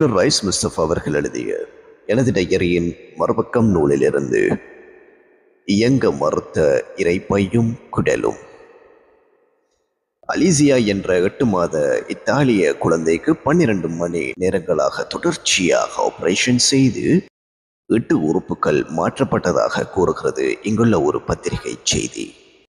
Rice Mustafa அவர்கள் எழுதிய எனது டையரியின் மறுபக்கம் நூலிலிருந்து இயங்க மறுத்த இரைப்பையும் குடலும். அலிசியா என்ற 8 மாத இத்தாலிய குழந்தைக்கு 12 மணி நேரங்களாக தொடர்ச்சியாக ஆபரேஷன் செய்து 8 உறுப்புகள் மாற்றப்பட்டதாக கூறுகிறது இங்குள்ள ஒரு பத்திரிகை செய்தி.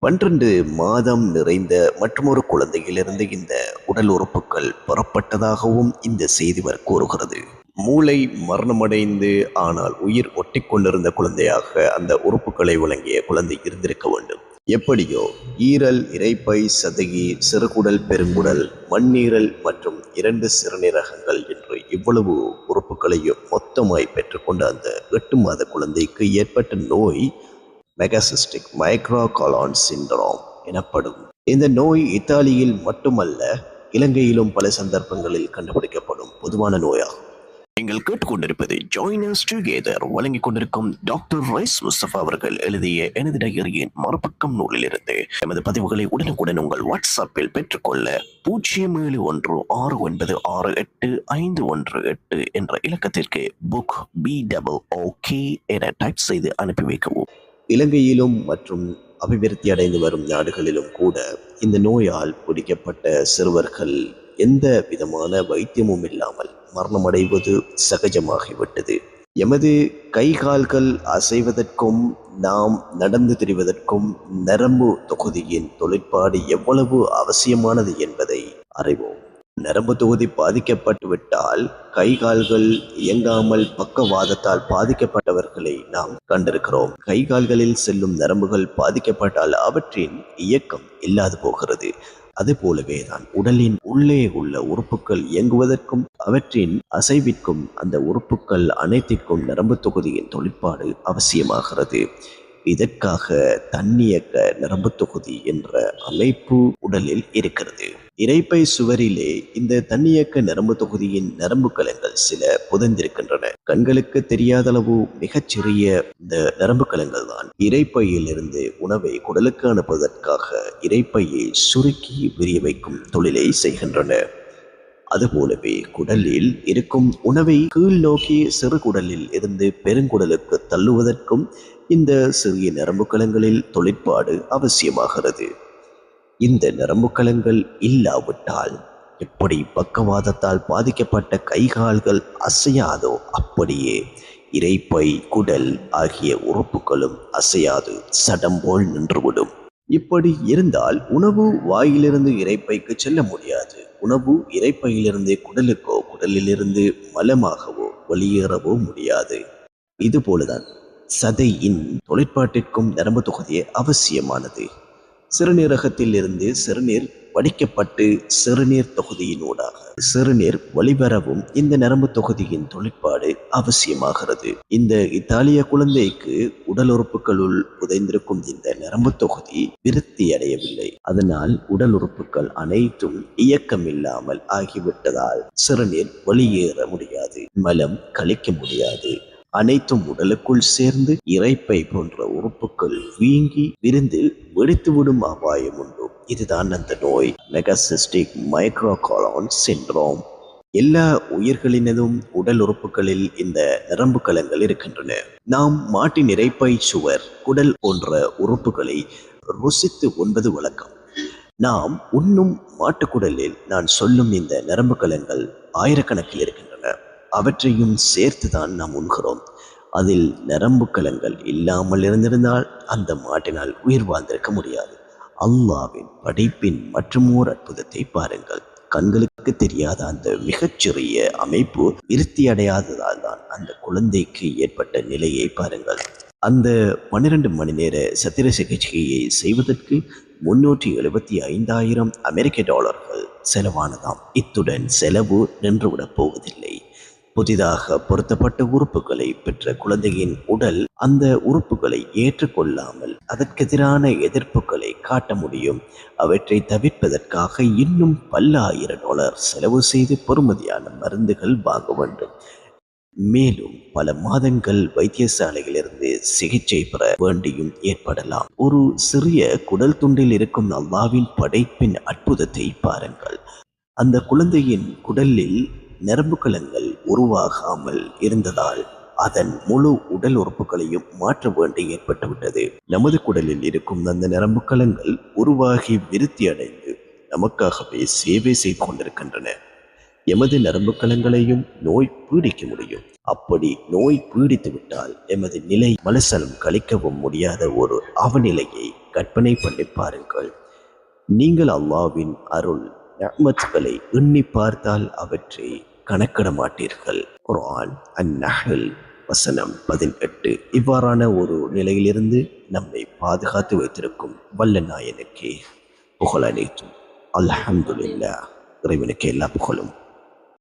12 மாதம் நிறைந்த மற்றொரு குழந்தையிலிருந்து இந்த உடல் உறுப்புகள் பெறப்பட்டதாகவும் இந்த செய்தி கூறுகிறது. மூளை மரணமடைந்து ஆனால் உயிர் ஒட்டிக்கொண்டிருந்த குழந்தையாக அந்த உறுப்புகளை வழங்கிய குழந்தை இருந்திருக்க வேண்டும். எப்படியோ ஈரல், இரைப்பை, சதகி, சிறுகுடல், பெருங்குடல், மண்ணீரல் மற்றும் 2 சிறுநீரகங்கள் என்று இவ்வளவு உறுப்புகளையும் மொத்தமாய் பெற்றுக்கொண்ட அந்த 8 மாத குழந்தைக்கு ஏற்பட்ட நோய் மெகாசிஸ்டிக் மைக்ரோகாலான் சிண்ட்ரோம் எனப்படும். இந்த நோய் இத்தாலியில் மட்டுமல்ல, இலங்கையிலும் பல சந்தர்ப்பங்களில் கண்டுபிடிக்கப்படும் பொதுவான நோயாகும். நீங்கள் கேட்டுக்கொண்டிருப்பது ஜாயின் அஸ் டுகெதர் வழங்கிக் கொண்டிருக்கும் டாக்டர் ரைஸ் முஸ்தபா அவர்கள் எழுதிய எனது டையரியின் மறுபக்கம் நூலிலிருந்து. எமது பதிவுகளை உடனுக்குடன் உங்கள் வாட்ஸ்அப்பில் பெற்றுக்கொள்ள 0713696851 என்ற இலக்கத்திற்கு புக் BOOK என டைப் செய்து அனுப்பி வைக்கவும். இலங்கையிலும் மற்றும் அபிவிருத்தி அடைந்து வரும் நாடுகளிலும் கூட இந்த நோயால் பிடிக்கப்பட்ட சிறுவர்கள் எந்த விதமான வைத்தியமும் இல்லாமல் மரணமடைவது சகஜமாகிவிட்டது. எமது கை கால்கள் அசைவதற்கும் நாம் நடந்து திரிவதற்கும் நரம்பு தொகுதியின் தொழிற்பாடு எவ்வளவு அவசியமானது என்பதை அறிவோம். நரம்பு தொகுதி பாதிக்கப்பட்டுவிட்டால் கை கால்கள் இயங்காமல் பக்கவாதத்தால் பாதிக்கப்பட்டவர்களை நாம் கண்டிருக்கிறோம். கை கால்களில் செல்லும் நரம்புகள் பாதிக்கப்பட்டால் அவற்றின் இயக்கம் இல்லாது போகிறது. அது போலவே தான் உடலின் உள்ளே உள்ள உறுப்புகள் இயங்குவதற்கும் அவற்றின் அசைவிற்கும் அந்த உறுப்புகள் அனைத்திற்கும் நரம்பு தொகுதியின் தொழிற்பாடு அவசியமாகிறது. இதற்காக தன்னியக்க நரம்பு தொகுதி என்ற அமைப்பு உடலில் இருக்கிறது. இரைப்பை சுவரிலே இந்த தன்னியக்க நரம்பு தொகுதியின் நரம்பு கலங்கள் சில புதைந்திருக்கின்றன. கண்களுக்கு தெரியாத அளவு மிகச்சிறிய இந்த நரம்பு கலங்கள் தான் இரைப்பையில் இருந்து உணவை குடலுக்கு அனுப்புவதற்காக இரைப்பையை சுருக்கி விரிய வைக்கும் தொழிலை செய்கின்றன. அதுபோலவே குடலில் இருக்கும் உணவை கீழ் நோக்கி சிறு குடலில் இருந்து பெருங்குடலுக்கு தள்ளுவதற்கும் இந்த சிறிய நரம்பு கலங்களில் தொழிற்பாடு அவசியமாகிறது. இந்த நரம்பு கலங்கள் இல்லாவிட்டால் எப்படி பக்கவாதத்தால் பாதிக்கப்பட்ட கைகால்கள் அசையாதோ அப்படியே இரைப்பை, குடல் ஆகிய உறுப்புகளும் அசையாது சடம் போல் நின்றுவிடும். இப்படி இருந்தால் உணவு வாயிலிருந்து இரைப்பைக்கு செல்ல முடியாது. உணவு இரைப்பையிலிருந்து குடலுக்கோ குடலிலிருந்து மலமாகவோ வெளியேறவோ முடியாது. இதுபோலதான் சதையின் தொழிற்பாட்டிற்கும் நரம்பு தொகுதியே அவசியமானது. சிறுநீரகத்தில் இருந்து சிறுநீர் வடிக்கப்பட்டு சிறுநீர் தொகுதியினூடாக சிறுநீர் வெளிவரவும் இந்த நரம்பு தொகுதியின் தொழிற்பாடு அவசியமாகிறது. இந்த இத்தாலிய குழந்தைக்கு உடல் உறுப்புகளுள் புதைந்திருக்கும் இந்த நரம்பு தொகுதி விருத்தி அடையவில்லை. அதனால் உடல் உறுப்புகள் அனைத்தும் இயக்கமில்லாமல் ஆகிவிட்டதால் சிறுநீர் வெளியேற முடியாது, மலம் கழிக்க முடியாது. அனைத்தும் உடலுக்குள் சேர்ந்து இரைப்பை போன்ற உறுப்புகள் வீங்கி விரிந்து வெடித்துவிடும் அபாயம் உண்டு. இதுதான் அந்த நோய், மெகாசிஸ்டிக் மைக்ரோகாலான் சிண்ட்ரோம். எல்லா உயிர்களினதும் உடல் உறுப்புகளில் இந்த நரம்பு கலங்கள் இருக்கின்றன. நாம் மாட்டின் இரைப்பை, சுவர், குடல் போன்ற உறுப்புகளை ருசித்து உண்பது வழக்கம். நாம் உண்ணும் மாட்டுக்குடலில் நான் சொல்லும் இந்த நரம்பு கலங்கள் ஆயிரக்கணக்கில் இருக்கின்றன. அவற்றையும் சேர்த்துதான் நாம் உண்கிறோம். அதில் நரம்பு கலங்கள் இல்லாமல் இருந்திருந்தால் அந்த மாட்டினால் உயிர் வாழ்ந்திருக்க முடியாது. அல்லாஹ்வின் படைப்பின் மற்றுமோர் அற்புதத்தை பாருங்கள். கண்களுக்கு தெரியாத அந்த மிகச்சிறிய அமைப்பு விருத்தி அடையாததால் தான் அந்த குழந்தைக்கு ஏற்பட்ட நிலையை பாருங்கள். அந்த 12 மணி நேர சத்திர சிகிச்சையை செய்வதற்கு 375,000 அமெரிக்க டாலர்கள் செலவானதாம். இத்துடன் செலவு நின்றுவிடப் போவதில்லை. புதிதாக பொருத்தப்பட்ட உறுப்புகளை பெற்ற குழந்தையின் உடல் அந்த உறுப்புகளை ஏற்றுக்கொள்ளாமல் அதற்கெதிரான எதிர்ப்புகளை காட்ட முடியும். அவற்றை தவிர்ப்பதற்காக இன்னும் பல்லாயிரம் டாலர் செலவு செய்து பெறுமதியான மருந்துகள் வாங்க வேண்டும். மேலும் பல மாதங்கள் வைத்தியசாலையிலிருந்து சிகிச்சை பெற வேண்டியும் ஏற்படலாம். ஒரு சிறிய குடல் துண்டில் இருக்கும் அல்லாஹ்வின் படைப்பின் அற்புதத்தை பாருங்கள். அந்த குழந்தையின் குடலில் நரம்பு கலங்கள் உருவாகாமல் இருந்ததால் அதன் முழு உடல் உறுப்புகளையும் மாற்ற வேண்டி ஏற்பட்டுவிட்டது. நமது குடலில் இருக்கும் அந்த நரம்பு கலங்கள் உருவாகி விருத்தி அடைந்து நமக்காகவே சேவை செய்து கொண்டிருக்கின்றன. எமது நரம்பு கலங்களையும் நோய் பீடிக்க முடியும். அப்படி நோய் பீடித்து விட்டால் எமது நிலை மலசலம் கழிக்கவும் முடியாத ஒரு அவநிலையை கற்பனை பண்ணி பாருங்கள். நீங்கள் அல்லாஹ்வின் அருள் நிஅமத்களை எண்ணி பார்த்தால் அவற்றை கணக்கிட மாட்டீர்கள். குர்ஆன் அன்-நஹ்ல் வசனம் 18. இவ்வாறான ஒரு நிலையிலிருந்து நம்மை பாதுகாத்து வைத்திருக்கும் வல்ல நாயனுக்கே புகழ் அனைத்தும். அல்ஹம்துலில்லாஹ். இறைவனுக்கு எல்லா புகழும்.